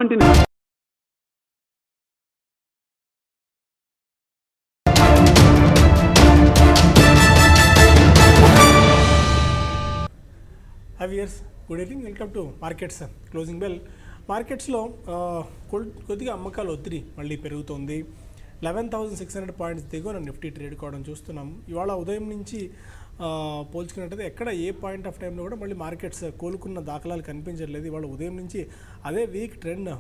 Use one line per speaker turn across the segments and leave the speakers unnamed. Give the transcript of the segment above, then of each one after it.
Continue.
Hi viewers, good evening. Welcome to Markets Closing Bell. మార్కెట్స్లో కొద్దిగా అమ్మకాలు ఒత్తిడి మళ్ళీ పెరుగుతోంది. 11,600 పాయింట్స్ దిగువన నిఫ్టీ ట్రేడ్ కావడం చూస్తున్నాం. ఇవాళ ఉదయం నుంచి పోల్చుకున్నట్టయితే ఎక్కడ ఏ పాయింట్ ఆఫ్ టైంలో కూడా మళ్ళీ మార్కెట్స్ కోలుకున్న దాఖలాలు కనిపించట్లేదు. ఇవాళ ఉదయం నుంచి అదే వీక్ ట్రెండ్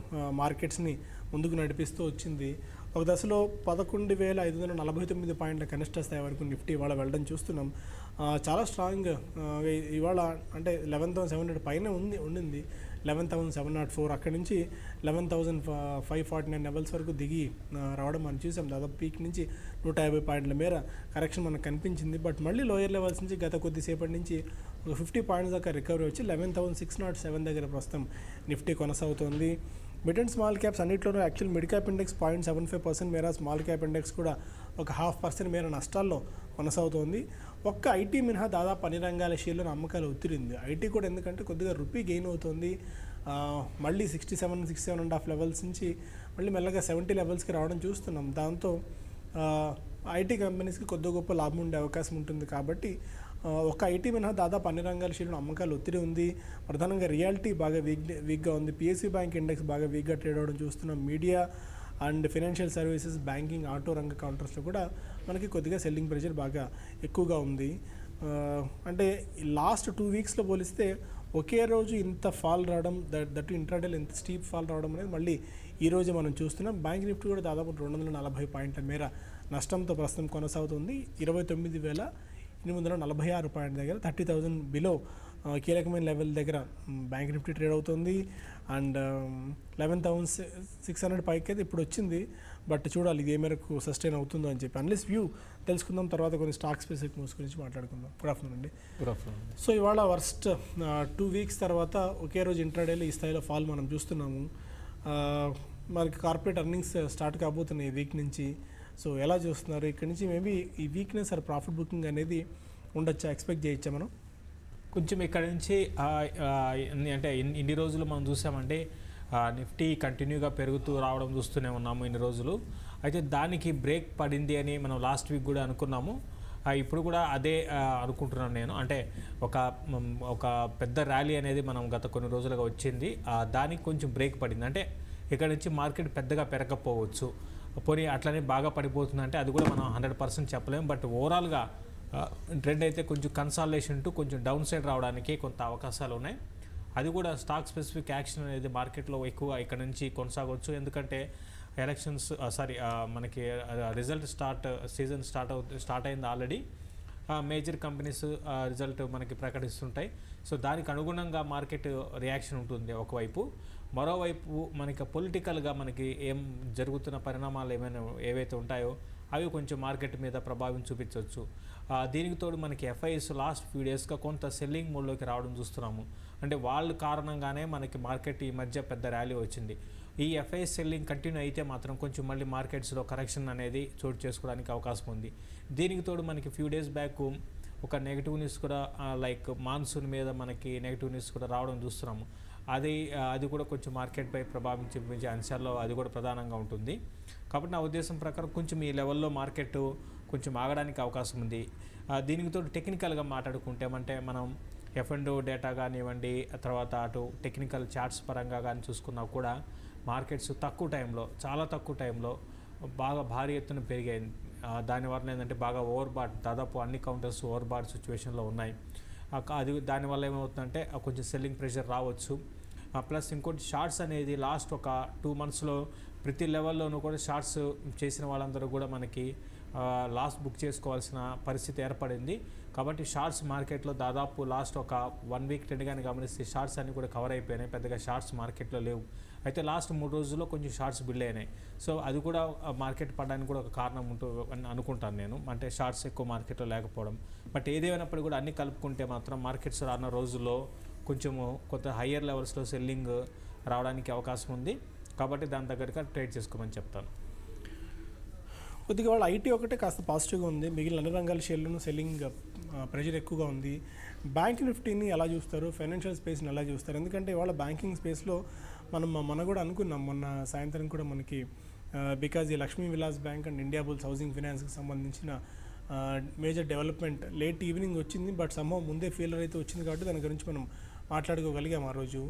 మార్కెట్స్ని ముందుకు నడిపిస్తూ వచ్చింది. ఒక దశలో 11,549 పాయింట్ల కనిష్ట స్థాయి వరకు నిఫ్టీ ఇవాళ వెళ్ళడం చూస్తున్నాం. చాలా స్ట్రాంగ్ ఇవాళ అంటే 11,700 పైన ఉండింది. 11,704 అక్కడి నుంచి 11,549 లెవెల్స్ వరకు దిగి రావడం మనం చూసాం. దాదాపు పీక్ నుంచి 150 పాయింట్ల మేర కరెక్షన్ మనకు కనిపించింది. బట్ మళ్ళీ లోయర్ లెవెల్స్ నుంచి గత కొద్దిసేపటి నుంచి ఒక 50 పాయింట్స్ దాకా రికవరీ వచ్చి 11,607 దగ్గర ప్రస్తుతం నిఫ్టీ కొనసాగుతోంది. మిడ్ అండ్ స్మాల్ క్యాప్స్ అన్నింటిలోనూ యాక్చువల్ మిడ్ క్యాప్ ఇండెక్స్ 0.75% మేర, స్మాల్ క్యాప్ ఇండెక్స్ కూడా ఒక 0.5% మేర నష్టాల్లో కొనసాగుతోంది. ఒక్క ఐటీ మినహా దాదాపు అన్ని రంగాల షేర్లను అమ్మకాలు ఒత్తిరింది. ఐటీ కూడా ఎందుకంటే కొద్దిగా రూపీ గెయిన్ అవుతుంది. మళ్ళీ 67.5 లెవెల్స్ నుంచి మళ్ళీ మెల్లగా 70 లెవెల్స్కి రావడం చూస్తున్నాం. దాంతో ఐటీ కంపెనీస్కి కొద్ది గొప్ప లాభం ఉండే అవకాశం ఉంటుంది. కాబట్టి ఒక ఐటీ మినహా దాదాపు అన్ని రంగాల షేర్లను అమ్మకాలు ఒత్తిడి ఉంది. ప్రధానంగా రియాలిటీ బాగా వీక్గా ఉంది. పిఎస్సి బ్యాంక్ ఇండెక్స్ బాగా వీక్గా ట్రేడ్ అవ్వడం చూస్తున్నాం. Media and financial services, banking, auto రంగ కౌంటర్స్లో కూడా మనకి కొద్దిగా సెల్లింగ్ ప్రెషర్ బాగా ఎక్కువగా ఉంది. అంటే లాస్ట్ 2 వీక్స్లో పోలిస్తే ఒకే రోజు ఇంత ఫాల్ రావడం, దట్ ఇంట్రాడేలో ఇంత స్టీప్ ఫాల్ రావడం అనేది మళ్ళీ ఈరోజు మనం చూస్తున్నాం. బ్యాంక్ నిఫ్టీ కూడా దాదాపు 240 పాయింట్ల మేర నష్టంతో ప్రస్తుతం కొనసాగుతుంది. 29,846 పాయింట్ దగ్గర 30,000 బిలో కీలకమైన లెవెల్ దగ్గర బ్యాంక్ నిఫ్టీ ట్రేడ్ అవుతుంది. అండ్ 11,600 పైకి అయితే ఇప్పుడు వచ్చింది. బట్ చూడాలి ఇది ఏ మేరకు సస్టైన్ అవుతుందో అని చెప్పి. అన్లెస్ వ్యూ తెలుసుకుందాం, తర్వాత కొన్ని స్టాక్ స్పెసిఫిక్ మూవ్స్ గురించి మాట్లాడుకుందాం. గుడ్ ఆఫ్టర్నూన్ అండి.
Good afternoon.
సో ఇవాళ వర్స్ట్ 2 వీక్స్ తర్వాత ఒకే రోజు ఇంట్రాడేలో ఈ స్థాయిలో ఫాల్ మనం చూస్తున్నాము. మనకి కార్పొరేట్ ఎర్నింగ్స్ స్టార్ట్ కాబోతున్నాయి ఈ వీక్ నుంచి. సో ఎలా చూస్తున్నారు? ఇక్కడ నుంచి మేబీ ఈ వీక్నెస్ ఆర్ ప్రాఫిట్ బుకింగ్ అనేది ఉండొచ్చా, ఎక్స్పెక్ట్ చేయొచ్చా మనం?
కొంచెం ఇక్కడ నుంచి అంటే ఇన్ని రోజులు మనం చూసామంటే నిఫ్టీ కంటిన్యూగా పెరుగుతూ రావడం చూస్తూనే ఉన్నాము ఇన్ని రోజులు. అయితే దానికి బ్రేక్ పడింది అని మనం లాస్ట్ వీక్ కూడా అనుకున్నాము. ఇప్పుడు కూడా అదే అనుకుంటున్నాను నేను. అంటే ఒక పెద్ద ర్యాలీ అనేది మనం గత కొన్ని రోజులుగా వచ్చింది, దానికి కొంచెం బ్రేక్ పడింది. అంటే ఇక్కడ నుంచి మార్కెట్ పెద్దగా పెరగకపోవచ్చు, పోనీ అట్లనే బాగా పడిపోతుంది అంటే అది కూడా మనం 100% చెప్పలేము. బట్ ఓవరాల్గా ట్రెండ్ అయితే కొంచెం కన్సాలిడేషన్ టు కొంచెం డౌన్ సైడ్ రావడానికి కొంత అవకాశాలు ఉన్నాయి. అది కూడా స్టాక్ స్పెసిఫిక్ యాక్షన్ అనేది మార్కెట్లో ఎక్కువ ఇక్కడ నుంచి కొనసాగవచ్చు. ఎందుకంటే ఎలక్షన్స్ మనకి రిజల్ట్ సీజన్ స్టార్ట్ అయింది ఆల్రెడీ. మేజర్ కంపెనీస్ రిజల్ట్ మనకి ప్రకటిస్తుంటాయి. సో దానికి అనుగుణంగా మార్కెట్ రియాక్షన్ ఉంటుంది ఒకవైపు. మరోవైపు మనకి పొలిటికల్గా మనకి ఏం జరుగుతున్న పరిణామాలు ఏవైతే ఉంటాయో అవి కొంచెం మార్కెట్ మీద ప్రభావం చూపించవచ్చు. దీనికి తోడు మనకి ఎఫ్ఐఎస్ లాస్ట్ ఫ్యూ డేస్గా కొంత సెల్లింగ్ మోడ్లోకి రావడం చూస్తున్నాము. అంటే వాళ్ళ కారణంగానే మనకి మార్కెట్ ఈ మధ్య పెద్ద ర్యాలీ వచ్చింది. ఈ ఎఫ్ఐఎస్ సెల్లింగ్ కంటిన్యూ అయితే మాత్రం కొంచెం మళ్ళీ మార్కెట్స్లో కరెక్షన్ అనేది చోటు చేసుకోవడానికి అవకాశం ఉంది. దీనికి తోడు మనకి ఫ్యూ డేస్ బ్యాక్ ఒక నెగిటివ్ న్యూస్ కూడా లైక్ మాన్సూన్ మీద మనకి నెగిటివ్ న్యూస్ కూడా రావడం చూస్తున్నాము. అది కూడా కొంచెం మార్కెట్పై ప్రభావం చూపించే అంశాల్లో అది కూడా ప్రధానంగా ఉంటుంది. కాబట్టి నా ఉద్దేశం ప్రకారం కొంచెం ఈ లెవెల్లో మార్కెట్ కొంచెం ఆగడానికి అవకాశం ఉంది. దీనికి తోడు టెక్నికల్గా మాట్లాడుకుంటే అంటే మనం F&O డేటా కానివ్వండి, తర్వాత అటు టెక్నికల్ చార్ట్స్ పరంగా కానీ చూసుకున్నా కూడా మార్కెట్స్ చాలా తక్కువ టైంలో బాగా భారీ ఎత్తున పెరిగాయి. దానివల్ల ఏంటంటే బాగా ఓవర్బాట్, దాదాపు అన్ని కౌంటర్స్ ఓవర్బాట్ సిచ్యువేషన్లో ఉన్నాయి. దానివల్ల ఏమవుతుందంటే కొంచెం సెల్లింగ్ ప్రెషర్ రావచ్చు. ప్లస్ ఇంకోటి షార్ట్స్ అనేది లాస్ట్ ఒక 2 మంత్స్లో ప్రతి లెవెల్లోనూ కూడా షార్ట్స్ చేసిన వాళ్ళందరూ కూడా మనకి లాస్ బుక్ చేసుకోవాల్సిన పరిస్థితి ఏర్పడింది. కాబట్టి షార్ట్స్ మార్కెట్లో దాదాపు లాస్ట్ ఒక 1 వీక్ ట్రెండ్ కానీ గమనిస్తే షార్ట్స్ అన్నీ కూడా కవర్ అయిపోయినాయి. పెద్దగా షార్ట్స్ మార్కెట్లో లేవు. అయితే లాస్ట్ 3 రోజుల్లో కొంచెం షార్ట్స్ బిల్డ్ అయినాయి. సో అది కూడా మార్కెట్ పడడానికి కూడా ఒక కారణం అని అనుకుంటాను నేను. అంటే షార్ట్స్ ఎక్కువ మార్కెట్లో లేకపోవడం. బట్ ఏదేమైనప్పుడు కూడా అన్నీ కలుపుకుంటే మాత్రం మార్కెట్స్ రానున్న రోజుల్లో కొంచెము కొంత హయ్యర్ లెవెల్స్లో సెల్లింగ్ రావడానికి అవకాశం ఉంది. కాబట్టి దాని దగ్గరగా ట్రేడ్ చేసుకోమని చెప్తాను.
కొద్దిగా వాళ్ళ ఐటీ ఒకటే కాస్త పాజిటివ్గా ఉంది. మిగిలిన అన్ని రంగాల షేర్లను సెల్లింగ్ ప్రెషర్ ఎక్కువగా ఉంది. బ్యాంక్ నిఫ్టీని ఎలా చూస్తారు, ఫైనాన్షియల్ స్పేస్ని ఎలా చూస్తారు? ఎందుకంటే ఇవాళ బ్యాంకింగ్ స్పేస్లో మన కూడా అనుకున్నాం మొన్న సాయంత్రం కూడా మనకి బికాజ్ ఈ Lakshmi Vilas bank and Indiabulls housing ఫైనాన్స్కి సంబంధించిన మేజర్ డెవలప్మెంట్ లేట్ ఈవినింగ్ వచ్చింది, బట్ సంభవం ముందే ఫెయిల్యూర్ అయితే వచ్చింది కాబట్టి దాని గురించి మనం మాట్లాడుకోగలిగాం ఆ రోజు.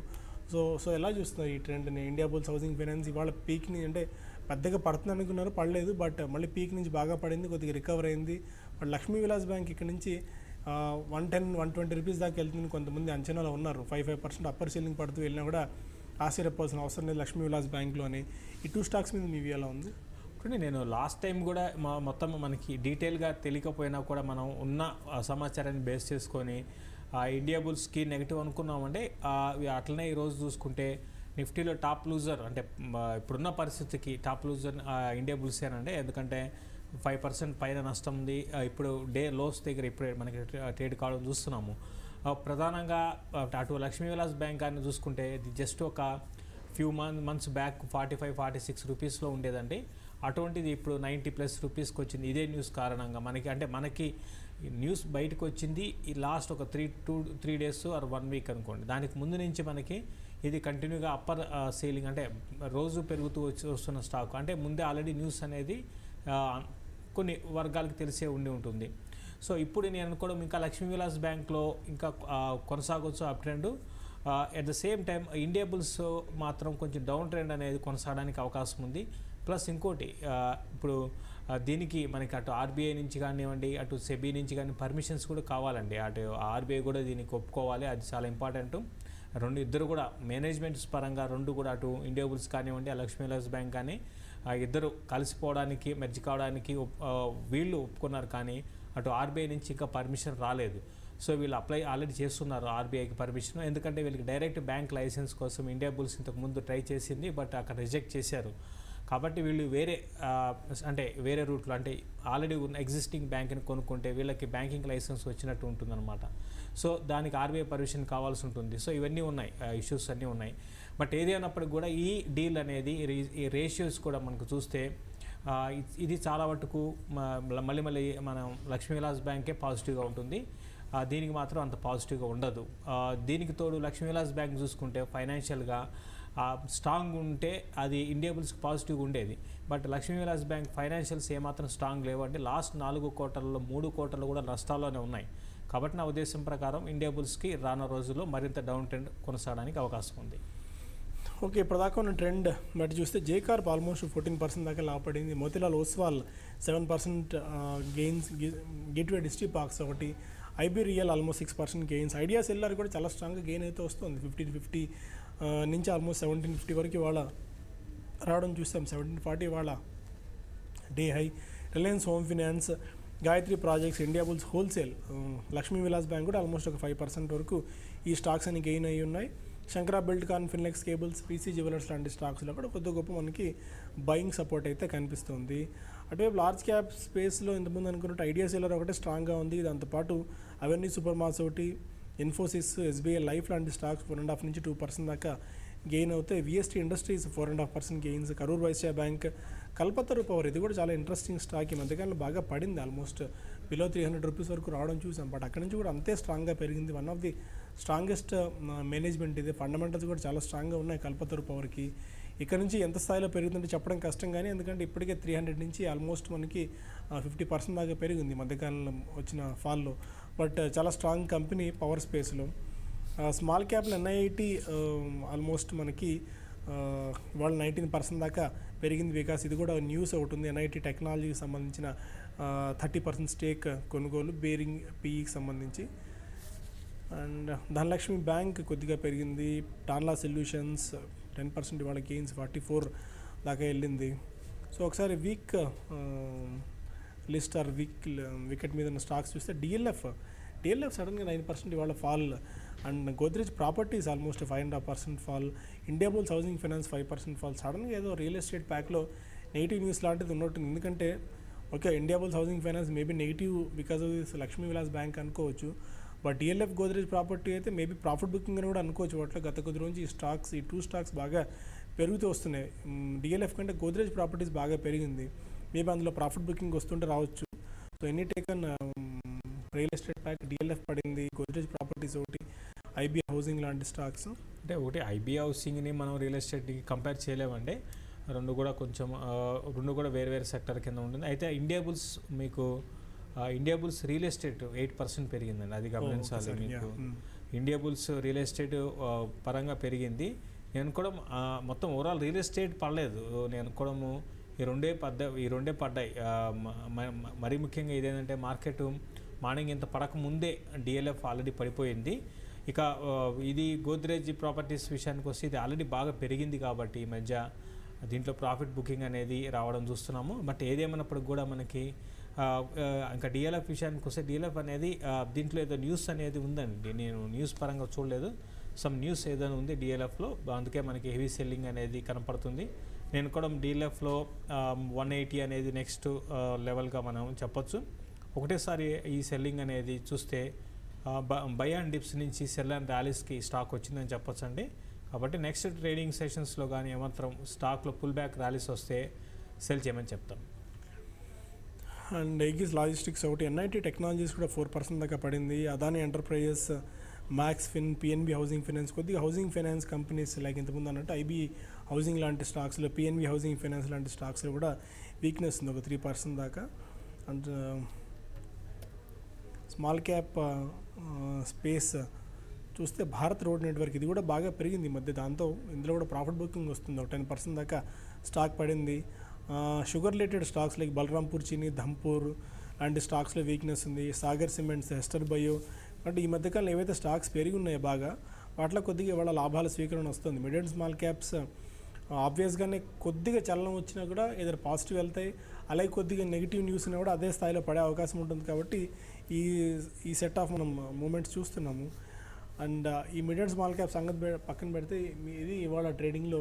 సో ఎలా చూస్తున్నారు ఈ ట్రెండ్ని? ఇండియా బుల్స్ హౌసింగ్ ఫైనాన్స్ ఇవాళ పీక్ని అంటే పెద్దగా పడుతుంది అనుకున్నారు, పడలేదు, బట్ మళ్ళీ పీక్ నుంచి బాగా పడింది, కొద్దిగా రికవర్ అయింది. బట్ లక్ష్మీ విలాస్ బ్యాంక్ ఇక్కడ నుంచి 110-120 రూపీస్ దాకా వెళ్తుంది కొంతమంది అంచనాలో ఉన్నారు. 5% అప్పర్ సీలింగ్ పడుతూ వెళ్ళినా కూడా ఆశ్చర్యపోవాల్సిన అవసరం లేదు లక్ష్మీ విలాస్ బ్యాంక్లో అని. ఈ 2 స్టాక్స్ మీద మీ వ్యూ ఎలా ఉంది?
నేను లాస్ట్ టైం కూడా మొత్తం మనకి డీటెయిల్గా తెలియకపోయినా కూడా మనం ఉన్న సమాచారాన్ని బేస్ చేసుకొని ఇండియా బుల్స్కి నెగిటివ్ అనుకున్నామంటే అట్లనే ఈరోజు చూసుకుంటే నిఫ్టీలో టాప్ లూజర్ అంటే ఇప్పుడున్న పరిస్థితికి టాప్ లూజర్ ఇండియా బుల్సేనండి. ఎందుకంటే 5% పైన నష్టం ఉంది. ఇప్పుడు డే లోస్ దగ్గర ఇప్పుడే మనకి ట్రేడ్ కావడం చూస్తున్నాము. ప్రధానంగా అటు లక్ష్మీ విలాస్ బ్యాంక్ అని చూసుకుంటే ఇది జస్ట్ ఒక ఫ్యూ మంత్స్ బ్యాక్ 45-46 రూపీస్లో ఉండేదండి. అటువంటిది ఇప్పుడు 90+ రూపీస్కి వచ్చింది. ఇదే న్యూస్ కారణంగా మనకి న్యూస్ బయటకు వచ్చింది ఈ లాస్ట్ ఒక 3 డేస్ ఆర్ 1 వీక్ అనుకోండి. దానికి ముందు నుంచి మనకి ఇది కంటిన్యూగా అప్పర్ సేలింగ్ అంటే రోజు పెరుగుతూ వస్తున్న స్టాక్. అంటే ముందే ఆల్రెడీ న్యూస్ అనేది కొన్ని వర్గాలకు తెలిసే ఉంటుంది. సో ఇప్పుడు నేను అనుకోవడం ఇంకా లక్ష్మీ విలాస్ బ్యాంక్లో ఇంకా కొనసాగవచ్చు up trend. At the same time India bulls మాత్రం కొంచెం డౌన్ ట్రెండ్ అనేది కొనసాగడానికి అవకాశం ఉంది. ప్లస్ ఇంకోటి ఇప్పుడు దీనికి మనకి అటు ఆర్బీఐ నుంచి కానివ్వండి, అటు సెబీ నుంచి కానీ పర్మిషన్స్ కూడా కావాలండి. అటు ఆర్బీఐ కూడా దీనికి ఒప్పుకోవాలి, అది చాలా ఇంపార్టెంట్. ఇద్దరు కూడా మేనేజ్మెంట్స్ పరంగా కూడా అటు ఇండియా బుల్స్ కానివ్వండి, లక్ష్మీ విలాస్ బ్యాంక్ కానీ ఇద్దరు కలిసిపోవడానికి మెర్జ్ కావడానికి వీళ్ళు ఒప్పుకున్నారు, కానీ అటు ఆర్బీఐ నుంచి ఇంకా పర్మిషన్ రాలేదు. సో వీళ్ళు అప్లై ఆల్రెడీ చేస్తున్నారు ఆర్బీఐకి పర్మిషన్. ఎందుకంటే వీళ్ళకి డైరెక్ట్ బ్యాంక్ లైసెన్స్ కోసం ఇండియా బుల్స్ ఇంతకుముందు ట్రై చేసింది, బట్ అక్కడ రిజెక్ట్ చేశారు. కాబట్టి వీళ్ళు వేరే రూట్లో అంటే ఆల్రెడీ ఉన్న ఎగ్జిస్టింగ్ బ్యాంక్ని కొనుక్కుంటే వీళ్ళకి బ్యాంకింగ్ లైసెన్స్ వచ్చినట్టు ఉంటుందన్నమాట. సో దానికి ఆర్బీఐ పర్మిషన్ కావాల్సి ఉంటుంది. సో ఇవన్నీ ఉన్నాయి, ఇష్యూస్ అన్నీ ఉన్నాయి. బట్ ఏది అయినప్పటికీ కూడా ఈ డీల్ అనేది ఈ రేషియోస్ కూడా మనకు చూస్తే ఇది చాలా మటుకు మళ్ళీ మనం లక్ష్మీ విలాస్ బ్యాంకే పాజిటివ్గా ఉంటుంది. దీనికి మాత్రం అంత పాజిటివ్గా ఉండదు. దీనికి తోడు లక్ష్మీ విలాస్ బ్యాంక్ చూసుకుంటే ఫైనాన్షియల్గా స్ట్రాంగ్ ఉంటే అది ఇండియా బుల్స్కి పాజిటివ్గా ఉండేది. But Lakshmi Vilas bank financials ఏమాత్రం స్ట్రాంగ్ లేవు. అంటే లాస్ట్ 4 క్వార్టర్లలో 3 క్వార్టర్లు కూడా నష్టాల్లోనే ఉన్నాయి. కాబట్టి నా ఉద్దేశం ప్రకారం ఇండియా బుల్స్కి రానున్న రోజుల్లో మరింత డౌన్ ట్రెండ్ కొనసాగడానికి అవకాశం ఉంది.
ఓకే, ఇప్పటిదాకా ఉన్న ట్రెండ్ బట్టి చూస్తే జేకార్ప్ ఆల్మోస్ట్ 14% దాకా లాభపడింది. Motilal Oswal 7% gains, gateway district parks ఒకటి, IB real almost 6% gains, idea cellular కూడా చాలా స్ట్రాంగ్గా గెయిన్ అయితే వస్తుంది. 1550 నుంచి ఆల్మోస్ట్ 1750 వరకు ఇవాళ రావడం చూస్తాం. 1740 ఇవాళ day high. Reliance home finance, Gayatri projects, India bulls wholesale, Lakshmi Vilas bank కూడా ఆల్మోస్ట్ ఒక 5% వరకు ఈ స్టాక్స్ అని గెయిన్ అయ్యి ఉన్నాయి. శంకరా Buildcon, Finolex cables, PC jewellers లాంటి స్టాక్స్లో కూడా కొద్ది గొప్ప మనకి బయింగ్ సపోర్ట్ అయితే కనిపిస్తుంది. అటువైపు లార్జ్ క్యాప్ స్పేస్లో ఇంతకుముందు అనుకున్నట్టు ఐడియా సెల్లర్ ఒకటే స్ట్రాంగ్గా ఉంది. దాంతోపాటు అవెన్యూ సూపర్ మార్ట్స్ ఒకటి, ఇన్ఫోసిస్, ఎస్బీఐ లైఫ్ లాంటి స్టాక్స్ 1.5 నుంచి 2% దాకా గెయిన్ అవుతాయి. VST industries 4.5% gains, Karur Vysya bank, Kalpataru power ఇది కూడా చాలా ఇంట్రెస్టింగ్ స్టాక్. ఈ మధ్యకాలంలో బాగా పడింది, ఆల్మోస్ట్ బిలో 300 రూపీస్ వరకు రావడం చూసాం. బట్ అక్కడి నుంచి కూడా అంతే స్ట్రాంగ్గా పెరిగింది. One of the strongest management ఇది. ఫండమెంటల్స్ కూడా చాలా స్ట్రాంగ్గా ఉన్నాయి కల్పతరు పవర్కి. ఇక్కడ నుంచి ఎంత స్థాయిలో పెరుగుతుంటే చెప్పడం కష్టం, కానీ ఎందుకంటే ఇప్పటికే 300 నుంచి ఆల్మోస్ట్ మనకి 50% దాకా పెరిగింది మధ్యకాలంలో వచ్చిన ఫాల్లో. బట్ చాలా స్ట్రాంగ్ కంపెనీ పవర్ స్పేస్లో. స్మాల్ క్యాప్లో ఎన్ఐఐటి ఆల్మోస్ట్ మనకి వాళ్ళు 19% దాకా పెరిగింది. బికాస్ ఇది కూడా న్యూస్ ఒకటి ఉంది. ఎన్ఐటి టెక్నాలజీకి సంబంధించిన 30% స్టేక్ కొనుగోలు, బేరింగ్ పీఈకి సంబంధించి. అండ్ ధనలక్ష్మి బ్యాంక్ కొద్దిగా పెరిగింది. టాన్లా సొల్యూషన్స్ 10% ఇవాళ గెయిన్స్ 44 దాకా వెళ్ళింది. సో ఒకసారి వీక్ లిస్ట్ ఆర్ వికెట్ మీద ఉన్న స్టాక్స్ చూస్తే డిఎల్ఎఫ్ సడన్గా 9% ఇవాళ fall. And Godrej properties almost 5.5% fall. India bulls housing finance 5% fall. సడన్గా ఏదో రియల్ ఎస్టేట్ ప్యాక్లో నెగిటివ్ న్యూస్ లాంటిది ఉన్నట్టుంది. ఎందుకంటే okay, India bulls housing finance maybe negative because of this Lakshmi Vilas bank అనుకోవచ్చు. బట్ డిఎల్ఎఫ్ గోద్రేజ్ ప్రాపర్టీ అయితే మేబీ ప్రాఫిట్ బుకింగ్ అని కూడా అనుకోవచ్చు. వాటిలో గత కొద్ది రోజు ఈ 2 స్టాక్స్ బాగా పెరుగుతూ వస్తున్నాయి. డిఎల్ఎఫ్ కంటే గోద్రేజ్ ప్రాపర్టీస్ బాగా పెరిగింది. మేబీ అందులో ప్రాఫిట్ బుకింగ్ వస్తుంటే రావచ్చు. So any taken real estate pack DLF పడింది, గోద్రేజ్ ప్రాపర్టీస్ ఒకటి, ఐబీ హౌసింగ్ లాంటి స్టాక్స్.
అంటే ఒకటి ఐబీ హౌసింగ్ని మనం రియల్ ఎస్టేట్కి కంపేర్ చేయలేమండి. రెండు కూడా కొంచెం రెండు కూడా వేరు వేరు సెక్టర్ కింద ఉంటుంది. అయితే ఇండియా బుల్స్ మీకు ఇండియా బుల్స్ రియల్ ఎస్టేట్ 8% పెరిగిందండి, అది గమనించాలి మీకు. ఇండియా బుల్స్ రియల్ ఎస్టేట్ పరంగా పెరిగింది. నేను కూడా మొత్తం ఓవరాల్ రియల్ ఎస్టేట్ పడలేదు, నేను కూడా ఈ రెండే పడ్డాయి. మరీ ముఖ్యంగా ఇదేంటంటే మార్కెట్ మార్నింగ్ ఇంత పడక ముందే డిఎల్ఎఫ్ ఆల్రెడీ పడిపోయింది. ఇక ఇది గోద్రేజ్ ప్రాపర్టీస్ విషయానికి వస్తే ఇది ఆల్రెడీ బాగా పెరిగింది కాబట్టి ఈ మధ్య దీంట్లో ప్రాఫిట్ బుకింగ్ అనేది రావడం చూస్తున్నాము. బట్ ఏదేమన్నప్పటికి కూడా మనకి ఇంకా డిఎల్ఎఫ్ విషయానికి వస్తే డిఎల్ఎఫ్ అనేది దీంట్లో ఏదో న్యూస్ అనేది ఉందండి, నేను న్యూస్ పరంగా చూడలేదు. సమ్ న్యూస్ ఏదైనా ఉంది డిఎల్ఎఫ్లో, అందుకే మనకి హెవీ సెల్లింగ్ అనేది కనపడుతుంది. నేను కూడా డిఎల్ఎఫ్లో 180 అనేది నెక్స్ట్ లెవెల్గా మనం చెప్పొచ్చు. ఒకటేసారి ఈ సెల్లింగ్ అనేది చూస్తే బై అండ్ డిప్స్ నుంచి సెల్ అండ్ ర్యాలీస్కి స్టాక్ వచ్చిందని చెప్పొచ్చు అండి. కాబట్టి నెక్స్ట్ ట్రేడింగ్ సెషన్స్లో కానీ ఏమాత్రం స్టాక్లో పుల్ బ్యాక్ ర్యాలీస్ వస్తే సెల్ చేయమని చెప్తాం.
అండ్ ఎగిస్ లాజిస్టిక్స్ ఒకటి, ఎన్ఐటీ టెక్నాలజీస్ కూడా 4% దాకా పడింది. అదాని ఎంటర్ప్రైజెస్, మ్యాక్స్ ఫిన్, పిఎన్బి హౌసింగ్ ఫైనాన్స్, కొద్దిగా హౌసింగ్ ఫైనాన్స్ కంపెనీస్ లైక్ ఇంతకుముందు అన్నట్టు ఐబీ హౌసింగ్ లాంటి స్టాక్స్లో, పిఎన్బి హౌసింగ్ ఫైనాన్స్ లాంటి స్టాక్స్లో కూడా వీక్నెస్ ఉంది, ఒక 3% దాకా. అండ్ స్మాల్ క్యాప్ స్పేస్ చూస్తే భారత్ రోడ్ నెట్వర్క్, ఇది కూడా బాగా పెరిగింది ఈ మధ్య, దాంతో ఇందులో కూడా ప్రాఫిట్ బుకింగ్ వస్తుంది, ఒక 10% దాకా స్టాక్ పడింది. Sugar related stocks like Balrampur Chini, Dhampur లాంటి స్టాక్స్లో వీక్నెస్ ఉంది. సాగర్ సిమెంట్స్, హెస్టర్ బయో అంటే ఈ మధ్యకాలంలో ఏవైతే స్టాక్స్ పెరిగి ఉన్నాయో బాగా, వాటిలో కొద్దిగా ఇవాళ లాభాల స్వీకరణ వస్తుంది. మిడ్ అండ్ స్మాల్ క్యాప్స్ ఆబ్వియస్గానే కొద్దిగా చలనం వచ్చినా కూడా ఏదైనా పాజిటివ్ వెళ్తాయి, అలాగే కొద్దిగా నెగిటివ్ న్యూస్ ఉన్నా కూడా అదే స్థాయిలో పడే అవకాశం ఉంటుంది. కాబట్టి ఈ సెట్ ఆఫ్ మనం మూమెంట్స్ చూస్తున్నాము. అండ్ ఈ మిడ్ అండ్ స్మాల్ క్యాప్ సంగతి పక్కన పెడితే ఇది ఇవాళ ట్రేడింగ్లో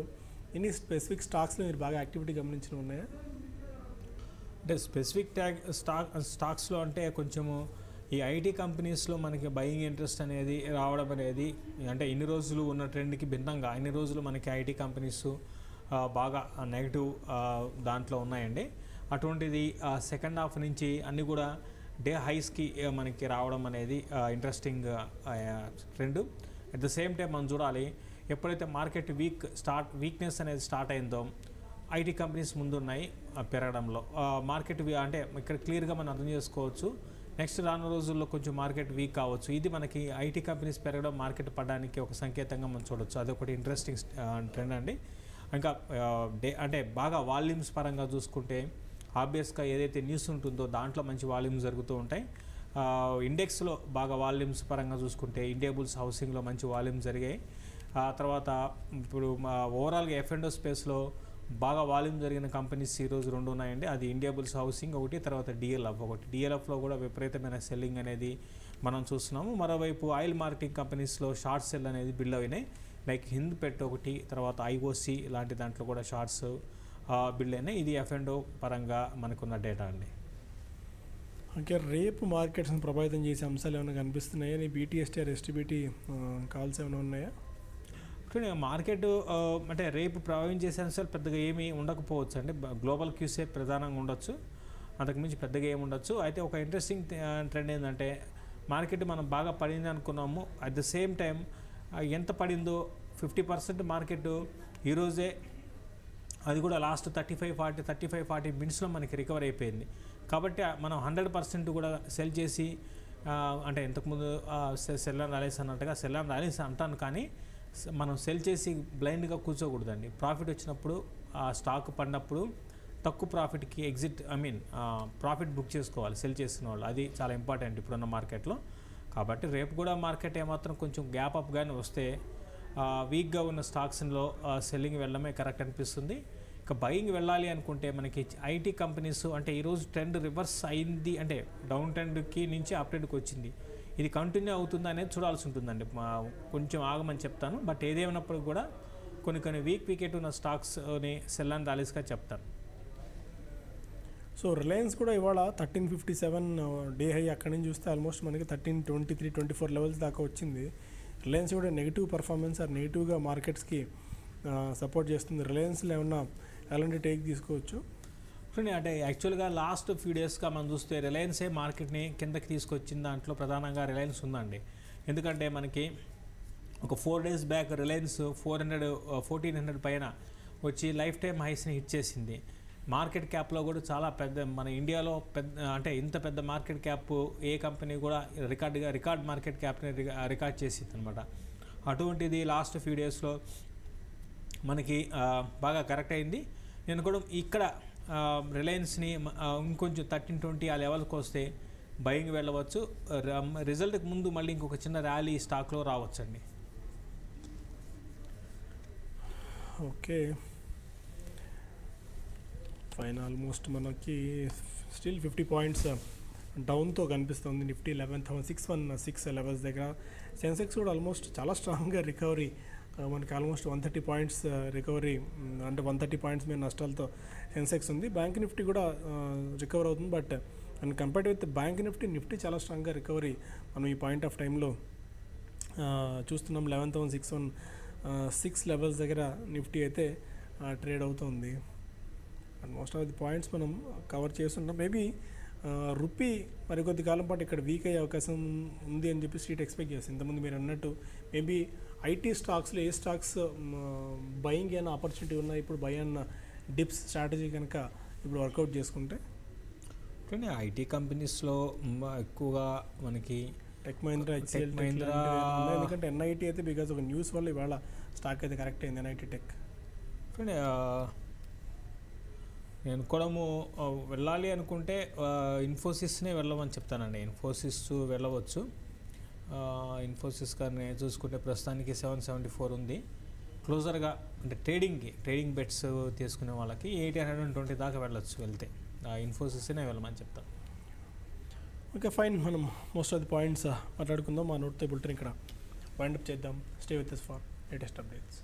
ఎన్ని స్పెసిఫిక్ స్టాక్స్లో మీరు బాగా యాక్టివిటీ గమనించిన ఉన్నాయా?
అంటే స్పెసిఫిక్ స్టాక్స్లో అంటే కొంచెము ఈ ఐటీ కంపెనీస్లో మనకి బయింగ్ ఇంట్రెస్ట్ అనేది రావడం అనేది, అంటే ఇన్ని రోజులు ఉన్న ట్రెండ్కి భిన్నంగా ఇన్ని రోజులు మనకి ఐటీ కంపెనీస్ బాగా నెగిటివ్ దాంట్లో ఉన్నాయండి. అటువంటిది సెకండ్ హాఫ్ నుంచి అన్నీ కూడా డే హైస్కి మనకి రావడం అనేది interesting trend. At the same time మనం చూడాలి, ఎప్పుడైతే మార్కెట్ వీక్నెస్ అనేది స్టార్ట్ అయిందో ఐటీ కంపెనీస్ ముందున్నాయి పెరగడంలో. మార్కెట్ అంటే ఇక్కడ క్లియర్గా మనం అర్థం చేసుకోవచ్చు, నెక్స్ట్ రానున్న రోజుల్లో కొంచెం మార్కెట్ వీక్ కావచ్చు. ఇది మనకి ఐటీ కంపెనీస్ పెరగడం, మార్కెట్ పడడానికి ఒక సంకేతంగా మనం చూడవచ్చు. అదొకటి ఇంట్రెస్టింగ్ ట్రెండ్ అండి. ఇంకా అంటే బాగా వాల్యూమ్స్ పరంగా చూసుకుంటే ఆబ్వియస్గా ఏదైతే న్యూస్ ఉంటుందో దాంట్లో మంచి వాల్యూమ్స్ జరుగుతూ ఉంటాయి. ఇండెక్స్లో బాగా వాల్యూమ్స్ పరంగా చూసుకుంటే ఇండియా బుల్స్ హౌసింగ్లో మంచి వాల్యూమ్స్ జరిగాయి. తర్వాత ఇప్పుడు ఓవరాల్గా ఎఫ్&ఓ స్పేస్లో బాగా వాల్యూమ్ జరిగిన కంపెనీస్ ఈరోజు 2 ఉన్నాయండి. అది ఇండియా బుల్స్ హౌసింగ్ ఒకటి, తర్వాత డిఎల్ఎఫ్ ఒకటి. డిఎల్ఎఫ్లో కూడా విపరీతమైన సెల్లింగ్ అనేది మనం చూస్తున్నాము. మరోవైపు ఆయిల్ మార్కెటింగ్ కంపెనీస్లో షార్ట్ సెల్ అనేది బిల్డ్ అయినాయి, లైక్ హింద్ పెట్ ఒకటి, తర్వాత ఐఓసి లాంటి దాంట్లో కూడా షార్ట్స్ బిల్డ్ అయినాయి. ఇది ఎఫ్&ఓ పరంగా మనకున్న డేటా అండి.
ఓకే, రేపు మార్కెట్స్ని ప్రభావితం చేసే అంశాలు ఏమైనా కనిపిస్తున్నాయా? నీ బీటీఎస్టీఆర్ ఎస్టీబీటీ కాల్స్ ఏమైనా ఉన్నాయా?
మార్కెట్ అంటే రేపు ప్రభావితం చేసే అంశాలు పెద్దగా ఏమీ ఉండకపోవచ్చు అండి. గ్లోబల్ క్యూసే ప్రధానంగా ఉండొచ్చు, అంతకుమించి పెద్దగా ఏమి ఉండొచ్చు. అయితే ఒక ఇంట్రెస్టింగ్ ట్రెండ్ ఏంటంటే మార్కెట్ మనం బాగా పడింది అనుకున్నాము, అట్ ద సేమ్ టైం ఎంత పడిందో 50% మార్కెట్ ఈరోజే అది కూడా లాస్ట్ 35-40 మినిట్స్లో మనకి రికవర్ అయిపోయింది. కాబట్టి మనం 100% కూడా సెల్ చేసి, అంటే ఇంతకుముందు సెల్ అండ్ ర్యాలీస్ అన్నట్టుగా సెల్ అండ్ ర్యాలీస్ అంటాను, కానీ మనం సెల్ చేసి బ్లైండ్గా కూర్చోకూడదండి. ప్రాఫిట్ వచ్చినప్పుడు స్టాక్ పడినప్పుడు తక్కువ ప్రాఫిట్కి ప్రాఫిట్ బుక్ చేసుకోవాలి సెల్ చేసిన వాళ్ళు, అది చాలా ఇంపార్టెంట్ ఇప్పుడున్న మార్కెట్లో. కాబట్టి రేపు కూడా మార్కెట్ ఏమాత్రం కొంచెం గ్యాప్ అప్ కానీ వస్తే వీక్గా ఉన్న స్టాక్స్లో సెల్లింగ్ వెళ్ళడమే కరెక్ట్ అనిపిస్తుంది. ఇక బయింగ్ వెళ్ళాలి అనుకుంటే మనకి ఐటీ కంపెనీస్, అంటే ఈరోజు ట్రెండ్ రివర్స్ అయింది, అంటే డౌన్ ట్రెండ్కి నుంచి అప్ ట్రెండ్కి వచ్చింది, ఇది కంటిన్యూ అవుతుందా అనేది చూడాల్సి ఉంటుందండి. కొంచెం ఆగమని చెప్తాను. బట్ ఏదేమైనప్పుడు కూడా కొన్ని వీక్ వికెట్ ఉన్న స్టాక్స్ని సెల్ అండ్ ర్యాలీస్గా చెప్తాను.
సో రిలయన్స్ కూడా ఇవాళ 1357 డే హై, అక్కడి నుంచి చూస్తే ఆల్మోస్ట్ మనకి 1323-24 లెవెల్స్ దాకా వచ్చింది. రిలయన్స్ కూడా నెగిటివ్ పర్ఫార్మెన్స్ నెగిటివ్గా మార్కెట్స్కి సపోర్ట్ చేస్తుంది. రిలయన్స్లో ఏమన్నా ఎలాంటి టేక్ తీసుకోవచ్చు?
అంటే యాక్చువల్గా లాస్ట్ ఫ్యూ డేస్గా మనం చూస్తే రిలయన్సే మార్కెట్ని కిందకి తీసుకొచ్చిన దాంట్లో ప్రధానంగా రిలయన్స్ ఉందండి. ఎందుకంటే మనకి ఒక 4 days బ్యాక్ రిలయన్స్ 1400 పైన వచ్చి లైఫ్ టైం హైస్ని హిట్ చేసింది. మార్కెట్ క్యాప్లో కూడా చాలా పెద్ద, మన ఇండియాలో పెద్ద అంటే ఇంత పెద్ద మార్కెట్ క్యాప్ ఏ కంపెనీ కూడా రికార్డ్ మార్కెట్ క్యాప్ని రికార్డ్ చేసింది అనమాట. అటువంటిది లాస్ట్ ఫ్యూ డేస్లో మనకి బాగా కరెక్ట్ అయింది. నేను కూడా ఇక్కడ రిలయన్స్ని ఇంకొంచెం 13-20 ఆ లెవెల్కి వస్తే బయింగ్ వెళ్ళవచ్చు. రిజల్ట్కి ముందు మళ్ళీ ఇంకొక చిన్న ర్యాలీ స్టాక్లో రావచ్చండి.
Okay fine. ఆల్మోస్ట్ మనకి స్టిల్ 50 పాయింట్స్ డౌన్తో కనిపిస్తుంది. నిఫ్టీ 11,616 లెవెల్స్ దగ్గర. సెన్సెక్స్ కూడా ఆల్మోస్ట్ చాలా స్ట్రాంగ్గా రికవరీ, మనకి ఆల్మోస్ట్ 130 పాయింట్స్ రికవరీ, అంటే 130 పాయింట్స్ మీద నష్టాలతో సెన్సెక్స్ ఉంది. బ్యాంక్ నిఫ్టీ కూడా రికవర్ అవుతుంది. But and compared with bank Nifty చాలా స్ట్రాంగ్గా రికవరీ మనం ఈ పాయింట్ ఆఫ్ టైంలో చూస్తున్నాం. 11,616 లెవెల్స్ దగ్గర నిఫ్టీ అయితే ట్రేడ్ అవుతుంది. And most of the points మనం కవర్ చేస్తున్నాం. మేబీ రూపీ మరికొద్ది కాలం పాటు ఇక్కడ వీక్ అయ్యే అవకాశం ఉంది అని చెప్పి స్ట్రీట్ ఎక్స్పెక్ట్ చేస్తుంది. ఇంతకుముందు మీరు అన్నట్టు మేబీ ఐటీ స్టాక్స్లో ఏ స్టాక్స్ బయింగ్ అయిన ఆపర్చునిటీ ఉన్నాయి, ఇప్పుడు బై అన్న డిప్స్ స్ట్రాటజీ కనుక ఇప్పుడు వర్కౌట్ చేసుకుంటే
కానీ ఐటీ కంపెనీస్లో ఎక్కువగా మనకి
టెక్ మహీంద్రా, ఎందుకంటే ఎన్ఐటీ అయితే బికాజ్ ఒక న్యూస్ వల్ల ఇవాళ స్టాక్ అయితే కరెక్ట్ అయింది ఎన్ఐటీ టెక్.
కానీ నేను కూడా వెళ్ళాలి అనుకుంటే ఇన్ఫోసిస్నే వెళ్ళమని చెప్తానండి. ఇన్ఫోసిస్ వెళ్ళవచ్చు. ఇన్ఫోసిస్ కానీ చూసుకుంటే ప్రస్తుతానికి 774 ఉంది. క్లోజర్గా అంటే ట్రేడింగ్ బెట్స్ తీసుకునే వాళ్ళకి 820 దాకా వెళ్ళొచ్చు. వెళ్తే ఇన్ఫోసిస్నే వెళ్ళమని చెప్తాను.
Okay fine. మనం మోస్ట్ ఆఫ్ ది పాయింట్స్ మాట్లాడుకుందాం. మా నోట్తో బులెటిన్ ఇక్కడ వైండప్ చేద్దాం. Stay with us for latest updates.